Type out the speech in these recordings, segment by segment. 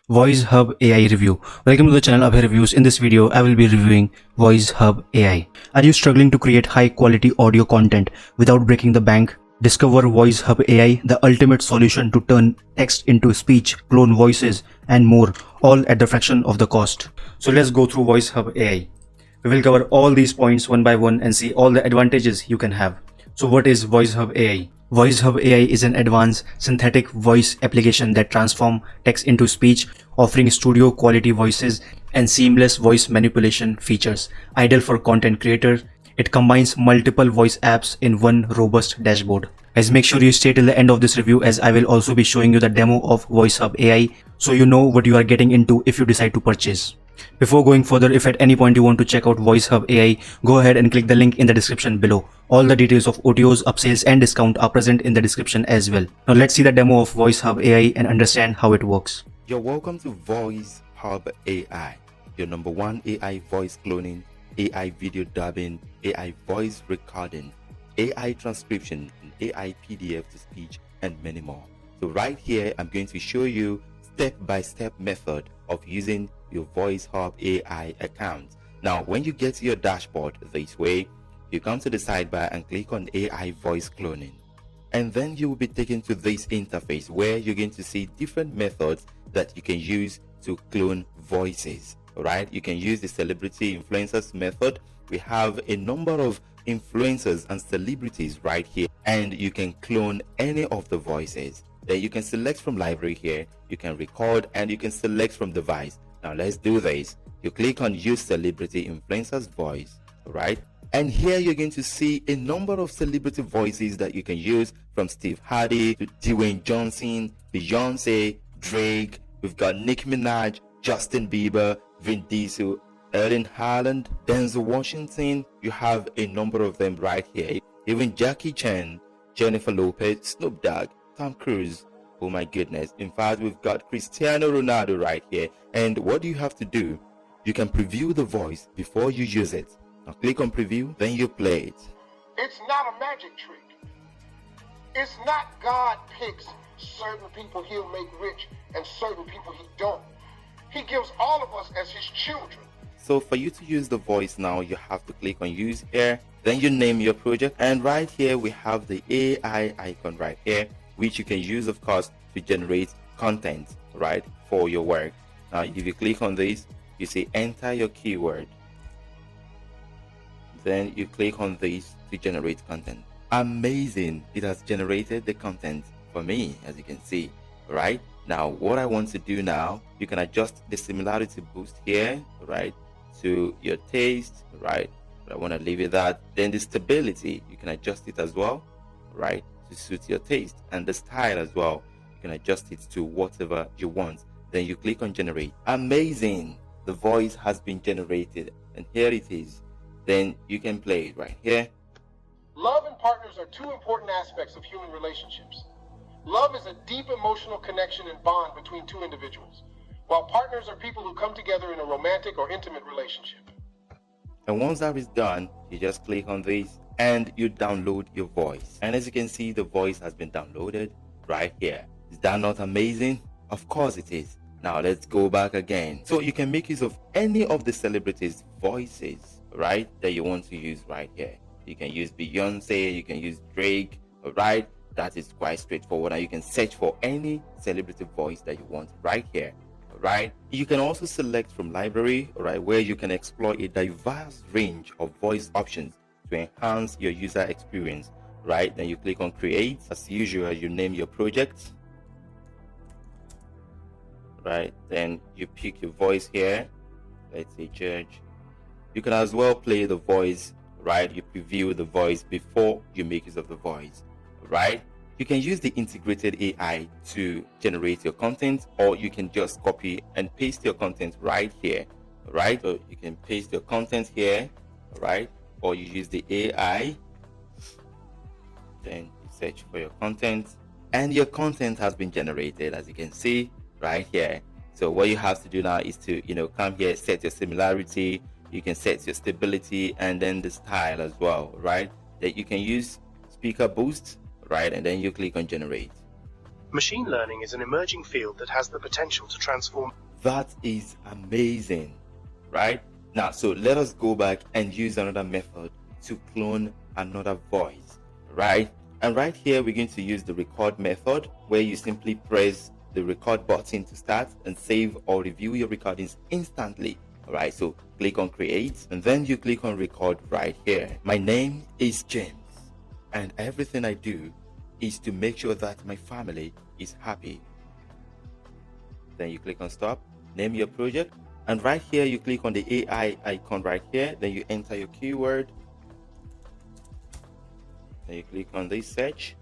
VoizHub AI review. Welcome to the channel of Reviews. In this video, I will be reviewing VoizHub AI. Are you struggling to create high quality audio content without breaking the bank? Discover VoizHub AI, the ultimate solution to turn text into speech, clone voices, and more, all at the fraction of the cost. So let's go through VoizHub AI. We will cover all these points one by one and see all the advantages you can have. So what is VoizHub AI? VoizHub AI is an advanced synthetic voice application that transforms text into speech, offering studio quality voices and seamless voice manipulation features. Ideal for content creators, it combines multiple voice apps in one robust dashboard. Guys, make sure you stay till the end of this review, as I will also be showing you the demo of VoizHub AI so you know what you are getting into if you decide to purchase. Before going further, if at any point you want to check out VoizHub AI, go ahead and click the link in the description below. All the details of OTOs, upsales and discount are present in the description as well. Now let's see the demo of VoizHub AI and understand how it works. You're welcome to VoizHub AI, your number one AI voice cloning, AI video dubbing, AI voice recording, AI transcription, and AI PDF to speech, and many more. So right here, I'm going to show you step-by-step method of using your VoizHub AI account. Now, when you get to your dashboard this way, you come to the sidebar and click on AI voice cloning. And then you will be taken to this interface where you're going to see different methods that you can use to clone voices. Right? You can use the celebrity influencers method. We have a number of influencers and celebrities right here, and you can clone any of the voices. Then you can select from library here, you can record, and you can select from device. Now let's do this. You click on use celebrity influencer's voice, right? And here you're going to see a number of celebrity voices that you can use, from Steve Hardy to Dwayne Johnson, Beyonce, Drake. We've got Nicki Minaj, Justin Bieber, Vin Diesel, Erling Haaland, Denzel Washington. You have a number of them right here. Even Jackie Chan, Jennifer Lopez, Snoop Dogg, Tom Cruise. Oh my goodness. In fact, we've got Cristiano Ronaldo right here. And what do you have to do? You can preview the voice before you use it. Now click on preview, then you play it. It's not a magic trick. It's not God picks certain people he'll make rich and certain people he don't. He gives all of us as his children. So for you to use the voice now, you have to click on use here, then you name your project, and right here we have the AI icon right here, which you can use, of course, to generate content, right, for your work. Now if you click on this, you see enter your keyword, then you click on this to generate content. Amazing, it has generated the content for me, as you can see. Right now, what I want to do now, you can adjust the similarity boost here, right, to your taste, right? But I want to leave it that. Then the stability, you can adjust it as well, right, to suit your taste, and the style as well, you can adjust it to whatever you want. Then you click on generate. Amazing, the voice has been generated, and here it is. Then you can play it right here. Love and partners are two important aspects of human relationships. Love is a deep emotional connection and bond between two individuals, while partners are people who come together in a romantic or intimate relationship. And once that is done, you just click on this and you download your voice. And as you can see, the voice has been downloaded right here. Is that not amazing? Of course it is. Now let's go back again. So you can make use of any of the celebrities' voices, right, that you want to use right here. You can use Beyonce, you can use Drake, all right? That is quite straightforward. And you can search for any celebrity voice that you want right here, right? You can also select from library, right, where you can explore a diverse range of voice options to enhance your user experience, right? Then you click on create. As usual, you name your project, right? Then you pick your voice here. Let's say Judge. You can as well play the voice, right? You preview the voice before you make use of the voice, right? You can use the integrated AI to generate your content, or you can just copy and paste your content right here, right? So you can paste your content here, right? Or you use the AI, then you search for your content, and your content has been generated, as you can see right here. So what you have to do now is to, come here, set your similarity. You can set your stability and then the style as well, right? That you can use speaker boost, right? And then you click on generate. Machine learning is an emerging field that has the potential to transform. That is amazing, right? Now, so let us go back and use another method to clone another voice, right? And right here, we're going to use the record method, where you simply press the record button to start and save or review your recordings instantly. All right, so click on create and then you click on record right here. My name is James and everything I do is to make sure that my family is happy. Then you click on stop, name your project, and right here you click on the AI icon right here. Then you enter your keyword. Then you click on this search.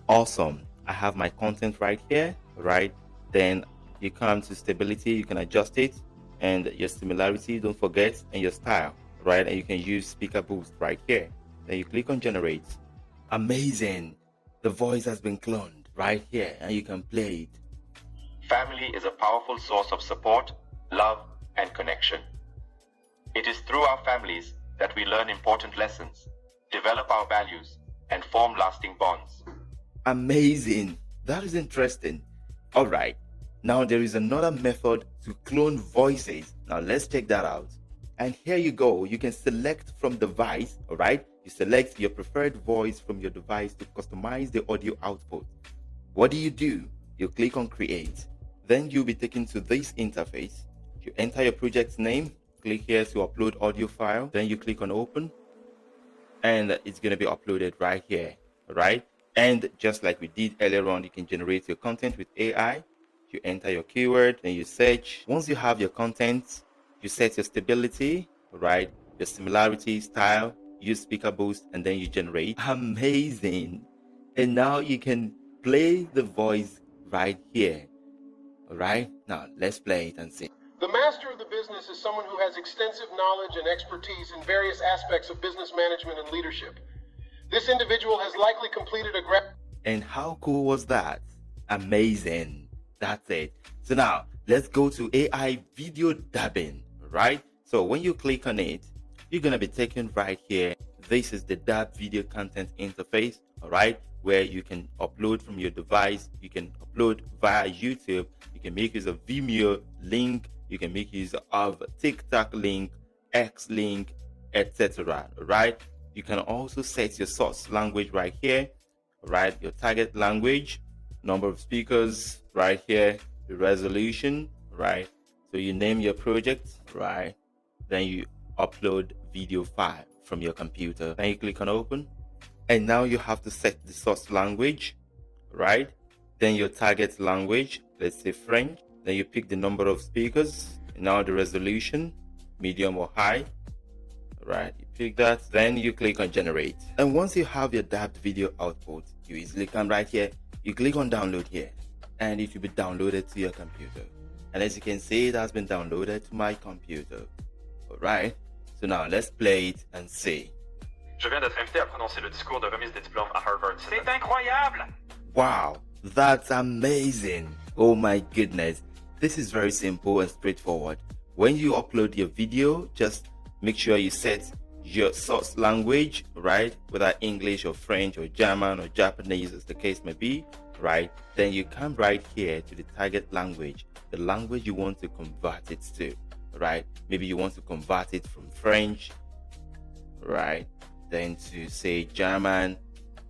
Awesome, I have my content right here, right? Then you come to stability, you can adjust it, and your similarity, don't forget, and your style, right? And you can use speaker boost right here. Then you click on generate. Amazing, the voice has been cloned right here and you can play it. Family is a powerful source of support, love, and connection. It is through our families that we learn important lessons, develop our values, and form lasting bonds. Amazing, that is interesting. All right, now there is another method to clone voices. Now let's check that out. And here you go, you can select from device. All right, you select your preferred voice from your device to customize the audio output. What do? You click on create. Then you'll be taken to this interface. You enter your project's name, click here to upload audio file. Then you click on open and it's going to be uploaded right here. All right, and just like we did earlier on, you can generate your content with AI. You enter your keyword, then you search. Once you have your content, you set your stability, right? Your similarity, style, use speaker boost, and then you generate. Amazing. And now you can play the voice right here. All right, now let's play it and see. The master of the business is someone who has extensive knowledge and expertise in various aspects of business management and leadership. This individual has likely completed a And how cool was that? Amazing. That's it. So now let's go to AI video dubbing, right? So when you click on it, you're going to be taken right here. This is the dub video content interface, all right, where you can upload from your device. You can upload via YouTube. You can make use of Vimeo link. You can make use of TikTok link, X link, etc. Right? You can also set your source language right here, right? Your target language, number of speakers right here, the resolution, right? So you name your project, right? Then you upload video file from your computer. Then you click on open. And now you have to set the source language, right? Then your target language, let's say French. Then you pick the number of speakers. And now the resolution, medium or high, right? You pick that. Then you click on generate. And once you have your dubbed video output, you easily come right here. You click on download here, and it will be downloaded to your computer. And as you can see, it has been downloaded to my computer. All right. So now let's play it and see. Je viens d'être invité à prononcer le discours de remise des diplômes à Harvard. C'est incroyable! Wow, that's amazing. Oh my goodness. This is very simple and straightforward. When you upload your video, just make sure you set your source language, right? Whether English or French or German or Japanese as the case may be, right? Then you come right here to the target language, the language you want to convert it to, right? Maybe you want to convert it from French, right? Then to say German.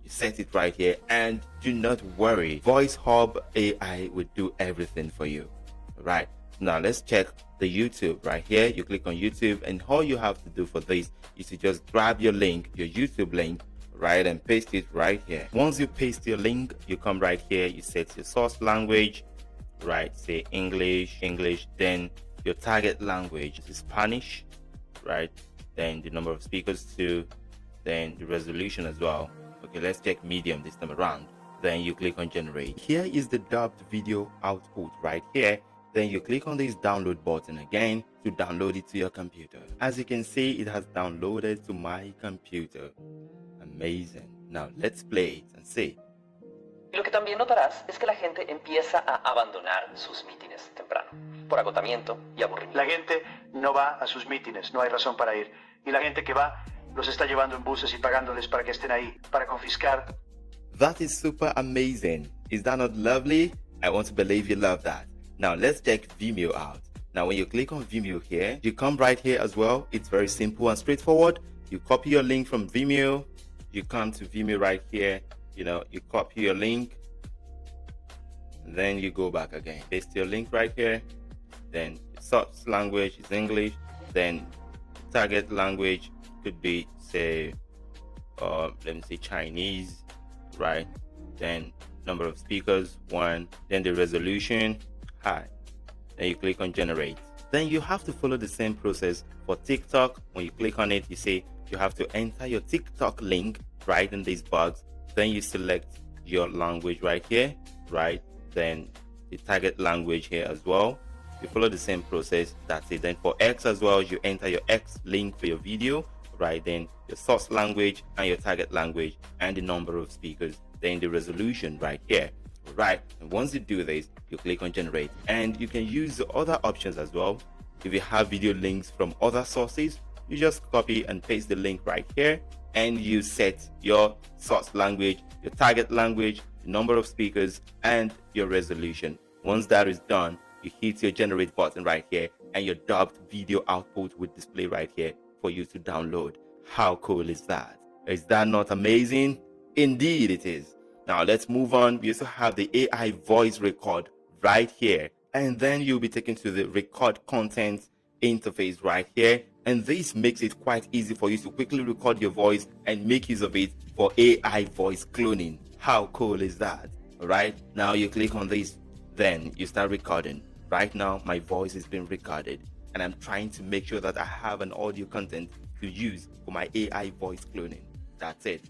You set it right here, and do not worry, VoizHub AI will do everything for you. Right, now let's check the YouTube right here. You click on YouTube, and all you have to do for this is to just grab your link, your YouTube link, right, and paste it right here. Once you paste your link, you come right here, you set your source language, right, say English, then your target language is Spanish, right, then the number of speakers too, then the resolution as well. Okay, let's check medium this time around. Then you click on generate. Here is the dubbed video output right here. Then you click on this download button again to download it to your computer. As you can see, it has downloaded to my computer. Amazing. Now let's play it and see. Lo que también notarás es que la gente empieza a abandonar sus mítines temprano, por agotamiento y aburrimiento. La gente no va a sus mítines, no hay razón para ir. Y la gente que va los está llevando en buses y pagándoles para que estén ahí, para confiscar. That is super amazing. Is that not lovely? I want to believe you love that. Now let's check Vimeo out. Now when you click on Vimeo here, you come right here as well. It's very simple and straightforward. You copy your link from Vimeo, you come to Vimeo right here, you copy your link, and then you go back again, paste your link right here, then source language is English, then target language could be, say, let me say Chinese, right? Then number of speakers 1, then the resolution high, then you click on generate. Then you have to follow the same process for TikTok. When you click on it, you say you have to enter your TikTok link right in this box, then you select your language right here, right? Then the target language here as well. You follow the same process. That's it. Then for X as well, you enter your X link for your video, right? Then your source language and your target language and the number of speakers, then the resolution right here, right? And once you do this, you click on generate, and you can use the other options as well. If you have video links from other sources, you just copy and paste the link right here, and you set your source language, your target language, the number of speakers, and your resolution. Once that is done, you hit your generate button right here, and your dubbed video output will display right here for you to download. How cool is that? Is that not amazing? Indeed it is. Now let's move on. We also have the AI voice record right here, and then you'll be taken to the record content interface right here, and this makes it quite easy for you to quickly record your voice and make use of it for AI voice cloning. How cool is that? All right, now you click on this, then you start recording. Right now my voice is being recorded, and I'm trying to make sure that I have an audio content to use for my AI voice cloning. That's it.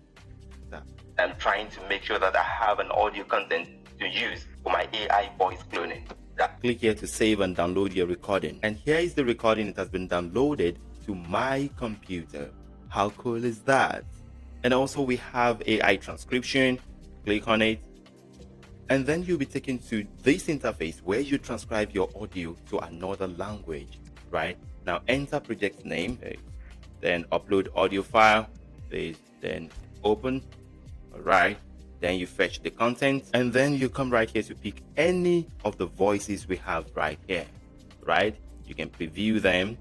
I'm trying to make sure that I have an audio content to use for my AI voice cloning. Click here to save and download your recording. And here is the recording. It has been downloaded to my computer. How cool is that? And also we have AI transcription. Click on it, and then you'll be taken to this interface where you transcribe your audio to another language. Right now, enter project name, then upload audio file, then open. All right, then you fetch the content, and then you come right here to pick any of the voices we have right here. Right, you can preview them,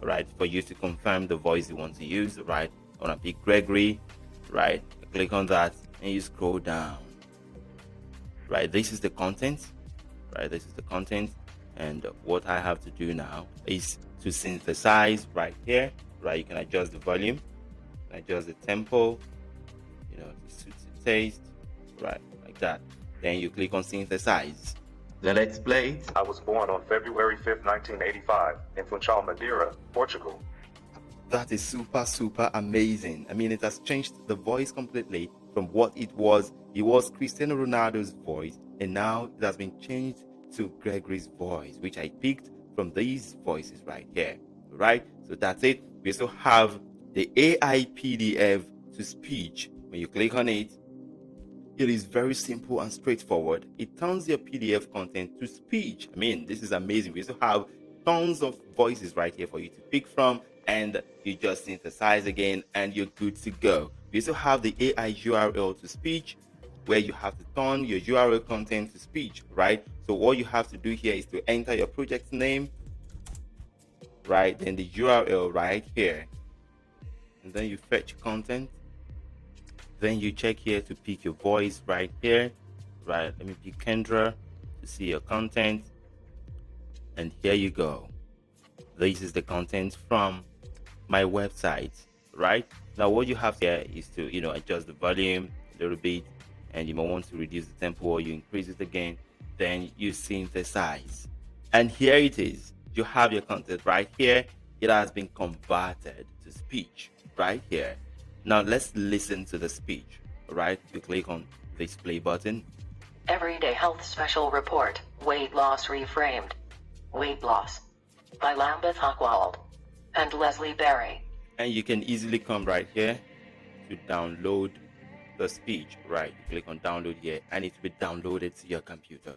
right, for you to confirm the voice you want to use. Right, I want to pick Gregory. Right, click on that, and you scroll down. Right, this is the content. Right, this is the content, and what I have to do now is to synthesize right here. Right, you can adjust the volume, adjust the tempo, to suit the taste, right, like that. Then you click on synthesize. Then let's play it. I was born on February 5th, 1985 in Funchal, Madeira, Portugal. That is super amazing. I mean, it has changed the voice completely from what it was. It was Cristiano Ronaldo's voice, and now it has been changed to Gregory's voice, which I picked from these voices right here. Right, so that's it. We also have the AI PDF to speech. When you click on it, it is very simple and straightforward. It turns your PDF content to speech. I mean, this is amazing. We also have tons of voices right here for you to pick from, and you just synthesize again and you're good to go. We also have the AI URL to speech, where you have to turn your URL content to speech, right? So all you have to do here is to enter your project name, right, then the URL right here, and then you fetch content. Then you check here to pick your voice right here. Right, let me pick Kendra to see your content, and here you go. This is the content from my website. Right now, what you have here is to adjust the volume a little bit, and you might want to reduce the tempo or you increase it again. Then you synthesize, and here it is. You have your content right here. It has been converted to speech right here. Now let's listen to the speech. Right, you click on this play button. Everyday Health Special Report, Weight Loss Reframed. Weight Loss by Lambeth Hockwald and Leslie Berry. And you can easily come right here to download the speech. Right, you click on download here, and it will be downloaded to your computer.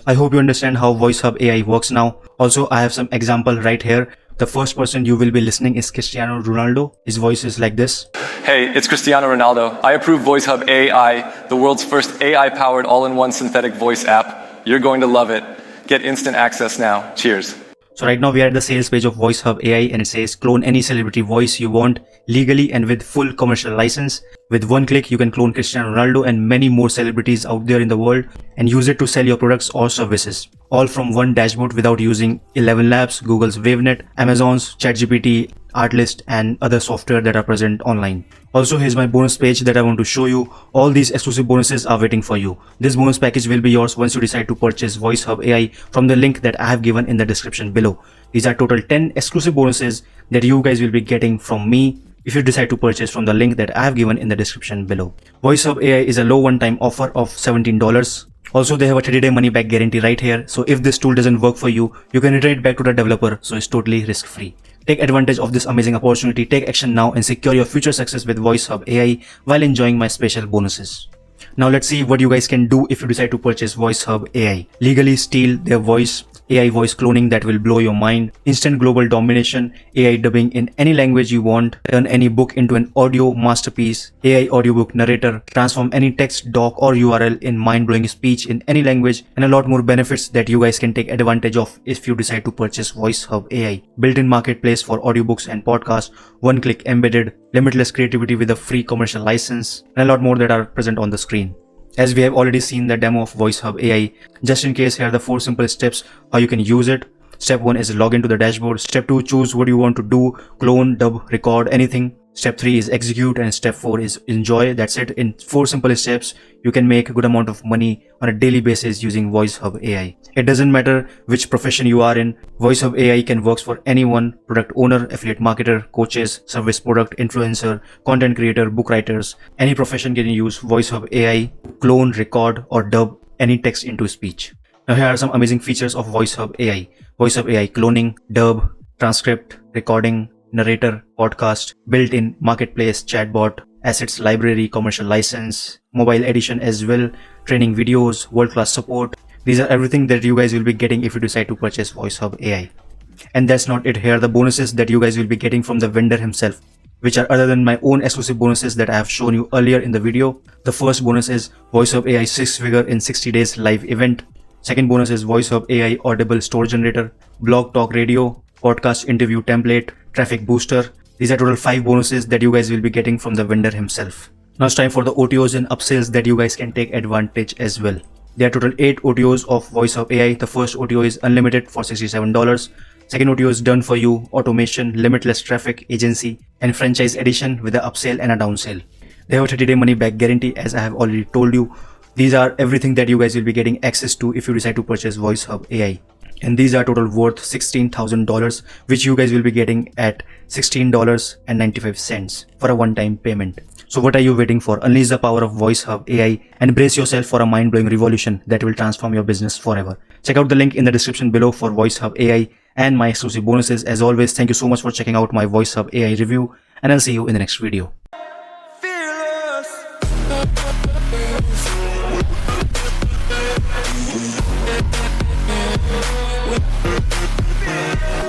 I hope you understand how VoizHub AI works now. Also, I have some example right here. The first person you will be listening is Cristiano Ronaldo. His voice is like this. Hey, it's Cristiano Ronaldo. I approve VoizHub AI, the world's first AI-powered all-in-one synthetic voice app. You're going to love it. Get instant access now. Cheers. So right now we are at the sales page of VoizHub AI and it says clone any celebrity voice you want legally and with full commercial license. With one click, you can clone Cristiano Ronaldo and many more celebrities out there in the world and use it to sell your products or services. All from one dashboard without using 11 Labs, Google's WaveNet, Amazon's ChatGPT, Artlist and other software that are present online. Also, here's my bonus page that I want to show you. All these exclusive bonuses are waiting for you. This bonus package will be yours once you decide to purchase VoizHub AI from the link that I have given in the description below. These are total 10 exclusive bonuses that you guys will be getting from me if you decide to purchase from the link that I have given in the description below. VoizHub AI is a low one-time offer of $17. Also, they have a 30-day money-back guarantee right here. So if this tool doesn't work for you, you can return it back to the developer. So it's totally risk-free. Take advantage of this amazing opportunity. Take action now and secure your future success with VoizHub AI while enjoying my special bonuses. Now let's see what you guys can do if you decide to purchase VoizHub AI. Legally steal their voice, AI voice cloning that will blow your mind, instant global domination, AI dubbing in any language you want, turn any book into an audio masterpiece, AI audiobook narrator, transform any text, doc or URL in mind-blowing speech in any language, and a lot more benefits that you guys can take advantage of if you decide to purchase VoizHub AI. Built-in marketplace for audiobooks and podcasts, one-click embedded, limitless creativity with a free commercial license, and a lot more that are present on the screen. As we have already seen the demo of VoizHub AI, just in case, here are the 4 simple steps how you can use it. Step 1 is log into the dashboard. Step 2, choose what you want to do, clone, dub, record, anything. Step 3 is execute and step 4 is enjoy. That's it. In 4 simple steps, you can make a good amount of money on a daily basis using VoizHub AI. It doesn't matter which profession you are in. VoizHub AI can work for anyone: product owner, affiliate marketer, coaches, service product, influencer, content creator, book writers. Any profession can use VoizHub AI to clone, record or dub any text into speech. Now here are some amazing features of VoizHub AI. VoizHub AI cloning, dub, transcript, recording, narrator, podcast, built-in marketplace, chatbot, assets library, commercial license, mobile edition as well, training videos, world-class support. These are everything that you guys will be getting if you decide to purchase VoizHub AI. And that's not it. Here are the bonuses that you guys will be getting from the vendor himself, which are other than my own exclusive bonuses that I have shown you earlier in the video. The first bonus is VoizHub AI 6-figure in 60 days live event. Second bonus is VoizHub AI Audible Store Generator, Blog Talk Radio, Podcast Interview Template, Traffic Booster. These are total 5 bonuses that you guys will be getting from the vendor himself. Now it's time for the OTOs and upsells that you guys can take advantage as well. There are total 8 OTOs of VoizHub AI. The first OTO is unlimited for $67. Second OTO is done for you, automation, limitless traffic, agency, and franchise edition with an upsell and a downsell. They have a 30-day money back guarantee, as I have already told you. These are everything that you guys will be getting access to if you decide to purchase VoizHub AI. And these are total worth $16,000, which you guys will be getting at $16.95 for a one-time payment. So what are you waiting for? Unleash the power of VoizHub AI and brace yourself for a mind-blowing revolution that will transform your business forever. Check out the link in the description below for VoizHub AI and my exclusive bonuses. As always, thank you so much for checking out my VoizHub AI review, and I'll see you in the next video. Yeah.